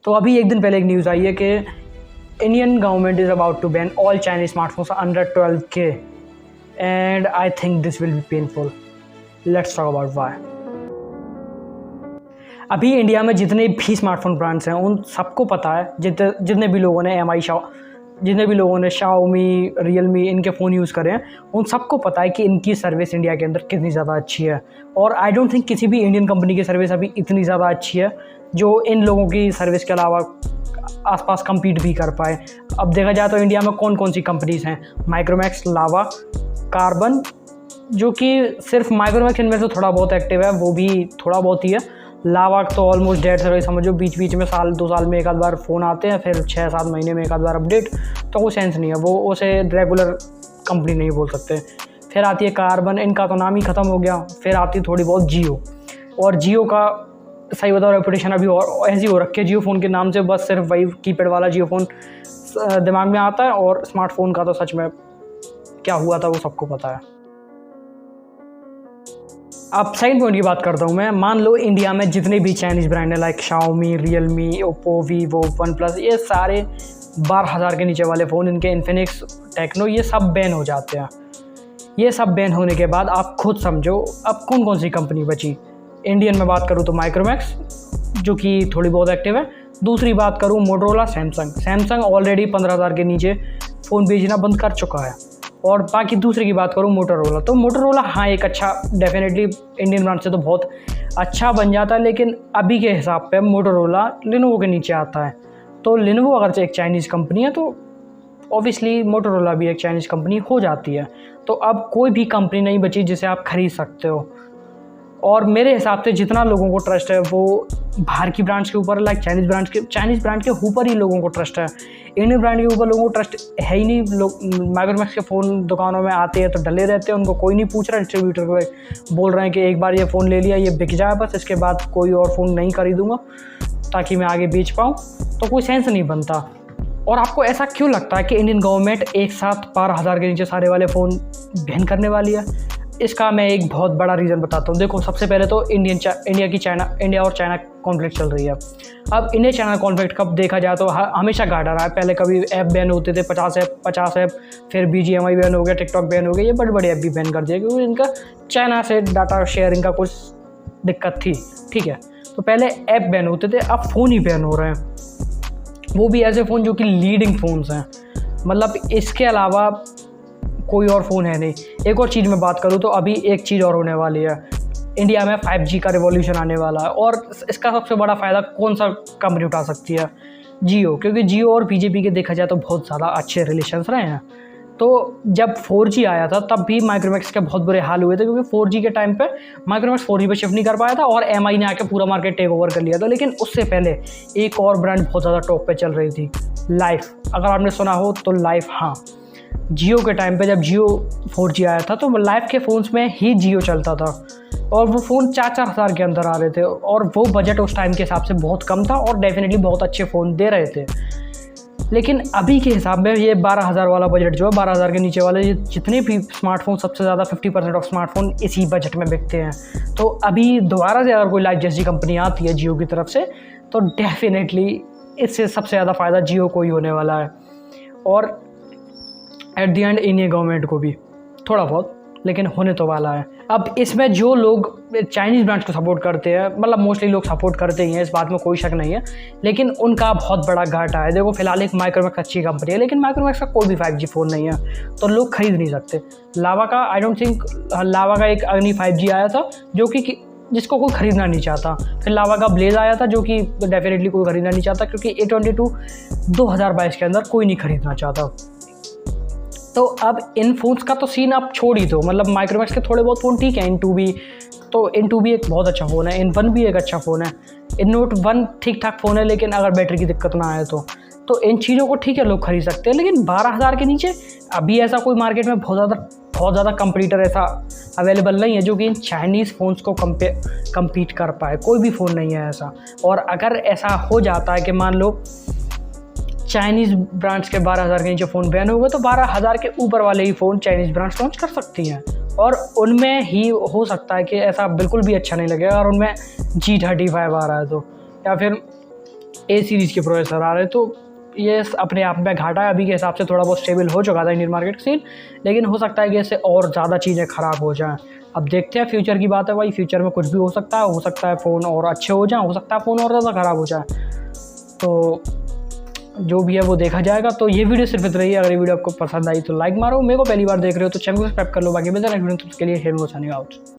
तो अभी एक दिन पहले एक न्यूज़ आई है कि Indian government is about to ban all Chinese smartphones under 12K and I think this will be painful. Let's talk about why. अभी इंडिया में जितने भी स्मार्टफोन ब्रांड्स हैं उन सबको पता है, जितने भी लोगों ने जितने भी लोगों ने Xiaomi, Realme इनके फ़ोन यूज़ करे हैं, उन सबको पता है कि इनकी सर्विस इंडिया के अंदर कितनी ज़्यादा अच्छी है। और आई डोंट थिंक किसी भी इंडियन कंपनी की सर्विस अभी इतनी ज़्यादा अच्छी है जो इन लोगों की सर्विस के अलावा आसपास compete भी कर पाए। अब देखा जाए तो इंडिया में कौन कौन सी कंपनीज़ हैं, माइक्रोमैक्स, लावा, कार्बन, जो कि सिर्फ माइक्रोमैक्स इनमें से थोड़ा बहुत एक्टिव है, वो भी थोड़ा बहुत ही है। लावा तो ऑलमोस्ट डेड है, समझो बीच बीच में 2 साल में एक आध बार फ़ोन आते हैं, फिर 6-7 महीने में एक आध बार अपडेट, तो कोई सेंस नहीं है, वो उसे रेगुलर कंपनी नहीं बोल सकते। फिर आती है कार्बन, इनका तो नाम ही ख़त्म हो गया। फिर आती है थोड़ी बहुत जियो, और जियो का सही बताओ रेपुटेशन अभी और ऐसी हो रखी है, जियो फ़ोन के नाम से बस सिर्फ वही कीपैड वाला जियो फ़ोन दिमाग में आता है, और स्मार्टफोन का तो सच में क्या हुआ था वो सबको पता है। अब सेकंड पॉइंट की बात करता हूँ मैं। मान लो इंडिया में जितने भी चाइनीज़ ब्रांड हैं like Xiaomi, Realme, Oppo, Vivo, OnePlus, ये सारे 12,000 के नीचे वाले फ़ोन, इनके Infinix, टेक्नो, ये सब बैन हो जाते हैं। ये सब बैन होने के बाद आप खुद समझो अब कौन कौन सी कंपनी बची। इंडियन में बात करूँ तो माइक्रोमैक्स, जो कि थोड़ी बहुत एक्टिव है। दूसरी बात करूँ मोटोरोला, सैमसंग ऑलरेडी 15,000 के नीचे फ़ोन बेचना बंद कर चुका है। और बाकी दूसरे की बात करूँ मोटोरोला, तो मोटोरोला हाँ एक अच्छा, डेफिनेटली इंडियन ब्रांड से तो बहुत अच्छा बन जाता है, लेकिन अभी के हिसाब पे मोटोरोला लिनोवो के नीचे आता है। तो लिनोवो अगर एक चाइनीज़ कंपनी है तो ऑब्वियसली मोटोरोला भी एक चाइनीज़ कंपनी हो जाती है। तो अब कोई भी कंपनी नहीं बची जिसे आप खरीद सकते हो। और मेरे हिसाब से जितना लोगों को ट्रस्ट है वो बाहर की ब्रांड्स के ऊपर, लाइक चाइनीज़ ब्रांड के ऊपर ही लोगों को ट्रस्ट है। इंडियन ब्रांड के ऊपर लोगों को ट्रस्ट है ही नहीं। लोग माइक्रोमैक्स के फ़ोन दुकानों में आते हैं तो डले रहते हैं, उनको कोई नहीं पूछ रहा। डिस्ट्रीब्यूटर को बोल रहे हैं कि एक बार ये फ़ोन ले लिया, ये बिक जाए बस, इसके बाद कोई और फ़ोन नहीं खरीदूँगा ताकि मैं आगे बेच पाऊँ, तो कोई सेंस नहीं बनता। और आपको ऐसा क्यों लगता है कि इंडियन गवर्नमेंट एक साथ 12,000 के नीचे सारे वाले फ़ोन बैन करने वाली है? इसका मैं एक बहुत बड़ा रीज़न बताता हूँ। देखो, सबसे पहले तो इंडिया और चाइना कॉन्फ्लिक्ट चल रही है। अब इंडिया चाइना कॉन्फ्लिक्ट कब देखा जाए तो हमेशा घाटा रहा है। पहले कभी ऐप बैन होते थे, 50 ऐप, फिर BGMI बैन हो गया, टिकटॉक बैन हो गया, ये बड़े बड़े ऐप भी बैन कर दिए क्योंकि इनका चाइना से डाटा शेयरिंग का कुछ दिक्कत थी। ठीक है, तो पहले ऐप बैन होते थे, अब फ़ोन ही बैन हो रहे हैं, वो भी ऐसे फ़ोन जो कि लीडिंग फ़ोन्स हैं। मतलब इसके अलावा कोई और फ़ोन है नहीं। एक और चीज़ में बात करूँ तो अभी एक चीज़ और होने वाली है, इंडिया में 5G का रिवॉल्यूशन आने वाला है। और इसका सबसे बड़ा फ़ायदा कौन सा कंपनी उठा सकती है? जियो, क्योंकि जियो और बीजेपी के देखा जाए तो बहुत ज़्यादा अच्छे रिलेशंस रहे हैं। तो जब 4G आया था तब भी माइक्रोमैक्स के बहुत बुरे हाल हुए थे, क्योंकि 4G के टाइम पे माइक्रोमैक्स 4G पे शिफ्ट नहीं कर पाया था और MI ने आके पूरा मार्केट टेक ओवर कर लिया था। लेकिन उससे पहले एक और ब्रांड बहुत ज़्यादा टॉप पे चल रही थी, लाइफ। अगर आपने सुना हो तो लाइफ, हाँ, जियो के टाइम पे जब जियो 4G आया था तो लाइफ के फ़ोन्स में ही जियो चलता था, और वो फ़ोन 4-4 हज़ार के अंदर आ रहे थे, और वो बजट उस टाइम के हिसाब से बहुत कम था और डेफिनेटली बहुत अच्छे फ़ोन दे रहे थे। लेकिन अभी के हिसाब में ये 12,000 वाला बजट जो है, 12,000 के नीचे वाले ये जितने भी स्मार्टफोन, सबसे ज़्यादा 50% ऑफ स्मार्टफोन इसी बजट में बिकते हैं। तो अभी दोबारा से अगर कोई लाइफ जैसी कंपनी आती है जियो की तरफ से, तो डेफिनेटली इससे सबसे ज़्यादा फ़ायदा जियो को ही होने वाला है, और at the end Indian government को भी थोड़ा बहुत, लेकिन होने तो वाला है। अब इसमें जो लोग चाइनीज़ ब्रांड्स को सपोर्ट करते हैं, मतलब मोस्टली लोग सपोर्ट करते ही हैं, इस बात में कोई शक नहीं है, लेकिन उनका बहुत बड़ा घाटा है। देखो, फिलहाल एक माइक्रोमैक्स अच्छी कंपनी है, लेकिन माइक्रोमैक्स का कोई भी 5G फ़ोन नहीं है, तो लोग खरीद नहीं सकते। लावा का आई डोंट थिंक, लावा का एक अग्नि 5G आया था जो कि जिसको कोई ख़रीदना नहीं चाहता। फिर लावा का ब्लेज आया था जो कि डेफिनेटली कोई ख़रीदना नहीं चाहता, क्योंकि A22 2022 के अंदर कोई नहीं ख़रीदना चाहता। तो अब इन फ़ोन्स का तो सीन आप छोड़ ही दो, मतलब माइक्रोमैक्स के थोड़े बहुत फ़ोन ठीक है। N2 तो N2 एक बहुत अच्छा फ़ोन है, N1 भी एक अच्छा फ़ोन है, Note 1 ठीक ठाक फ़ोन है, लेकिन अगर बैटरी की दिक्कत ना आए तो इन चीज़ों को ठीक है लोग खरीद सकते हैं। लेकिन 12,000 के नीचे अभी ऐसा कोई मार्केट में बहुत ज़्यादा कंपटीटर ऐसा अवेलेबल नहीं है जो कि इन चाइनीज़ फ़ोन्स को कम्पीट कर पाए। कोई भी फ़ोन नहीं है ऐसा। और अगर ऐसा हो जाता है कि मान लो चाइनीज़ ब्रांड्स के 12,000 के नीचे फ़ोन बैन हो गए, तो 12,000 के ऊपर वाले ही फ़ोन चाइनीज़ ब्रांड्स लॉन्च कर सकती हैं, और उनमें ही हो सकता है कि ऐसा बिल्कुल भी अच्छा नहीं लगेगा और उनमें G35 आ रहा है तो, या फिर ए सीरीज़ के प्रोसेसर आ रहे हैं। तो ये अपने आप में घाटा है, अभी के हिसाब से थोड़ा बहुत स्टेबल हो चुका था इंडियन मार्केट सीन, लेकिन हो सकता है कि इससे और ज़्यादा चीज़ें ख़राब हो जाएँ। अब देखते हैं, फ्यूचर की बात है भाई, फ्यूचर में कुछ भी हो सकता है फ़ोन और अच्छे हो जाएँ, हो सकता है फ़ोन और ज़्यादा ख़राब हो जाए। तो जो भी है वो देखा जाएगा। तो ये वीडियो सिर्फ इतना ही है। अगर ये वीडियो आपको पसंद आई तो लाइक मारो, मेरे को पहली बार देख रहे हो तो चैनल को सब्सक्राइब कर लो। बाकी मिलते हैं नेक्स्ट वीडियो, तो उसके लिए साइनिंग आउट।